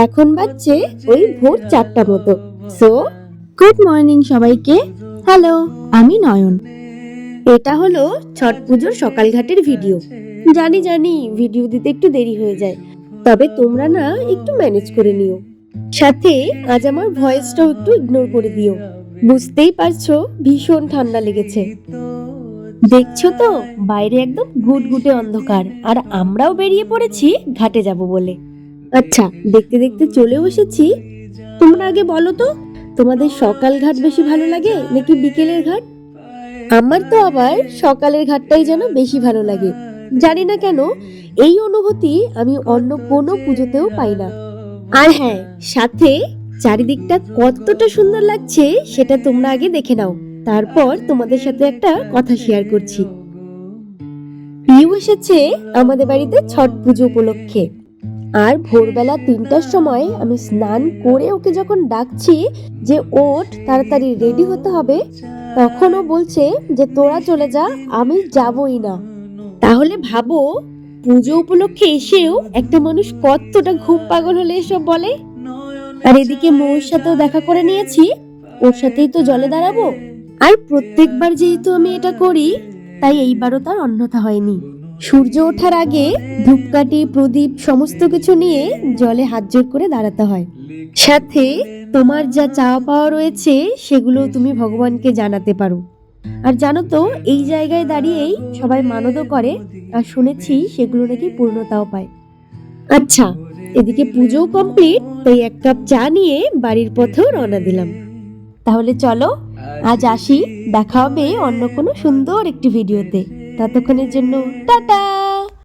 এখন বাজছে ওই ভোর 4টা মতো। সো গুড মর্নিং সবাইকে। হ্যালো, আমি নয়ন। এটা হলো ছট পুজোর সকালঘাটের ভিডিও। জানি জানি ভিডিও দিতে একটু দেরি হয়ে যায়, তবে তোমরা না একটু ম্যানেজ করে নিও। সাথে আজ আমার ভয়েসটাও একটু ইগনোর করে দিও। বুঝতেই পারছো ভীষণ ঠান্ডা লেগেছে। দেখছো তো বাইরে একদম ঘুটঘুটে অন্ধকার, আর আমরাও বেরিয়ে পড়েছি ঘাটে যাব বলে। আচ্ছা, দেখতে দেখতে চলেও এসেছি। তোমরা আগে বলো তো, তোমাদের সকাল ঘাট বেশি ভালো লাগে নাকি বিকেলের ঘাট? আমার তো আবার সকালের ঘাটটাই যেন বেশি ভালো লাগে। জানি না কেন, এই অনুভূতি আমি অন্য কোনো পুজোতেও পাই না। আর হ্যাঁ, সাথে চারিদিকটা কতটা সুন্দর লাগছে সেটা তোমরা আগে দেখে নাও, তারপর তোমাদের সাথে একটা কথা শেয়ার করছি। পিউ এসেছে আমাদের বাড়িতে ছট পুজো উপলক্ষে, আর ভোরবেলা 3টার সময় আমি স্নান করে ওকে যখন ডাকছি যে ওঠ, তাড়াতাড়ি রেডি হতে হবে, তখনও বলছে যে তোরা চলে যা, আমি যাবই না। তাহলে ভাবো, পুজো উপলক্ষে এসেও একটা মানুষ কতটা ঘুম পাগল হলে এসব বলে। আর এদিকে মৌর সাথেও দেখা করে নিয়েছি, ওর সাথেই তো জলে দাঁড়াবো। আর প্রত্যেকবার যেহেতু আমি এটা করি, তাই এইবারও তার অন্যথা হয়নি। সূর্য ওঠার আগে ধূপকাঠি, প্রদীপ সমস্ত কিছু নিয়ে জলে হাত জোড় করে দাঁড়াতে হয়। সাথে তোমার যা চাওয়া পাওয়া রয়েছে সেগুলো তুমি ভগবানকে জানাতে পারো। আর জানো তো, এই জায়গায় দাঁড়িয়েই সবাই মানতও করে, আর শুনেছি সেগুলো নাকি পূর্ণতাও পায়। আচ্ছা, এদিকে পুজোও কমপ্লিট, তাই 1 কাপ চা নিয়ে বাড়ির পথেও রওনা দিলাম। তাহলে চলো আজ আসি, দেখা হবে অন্য কোনো সুন্দর একটি ভিডিওতে। ততক্ষণের জন্য টাটা।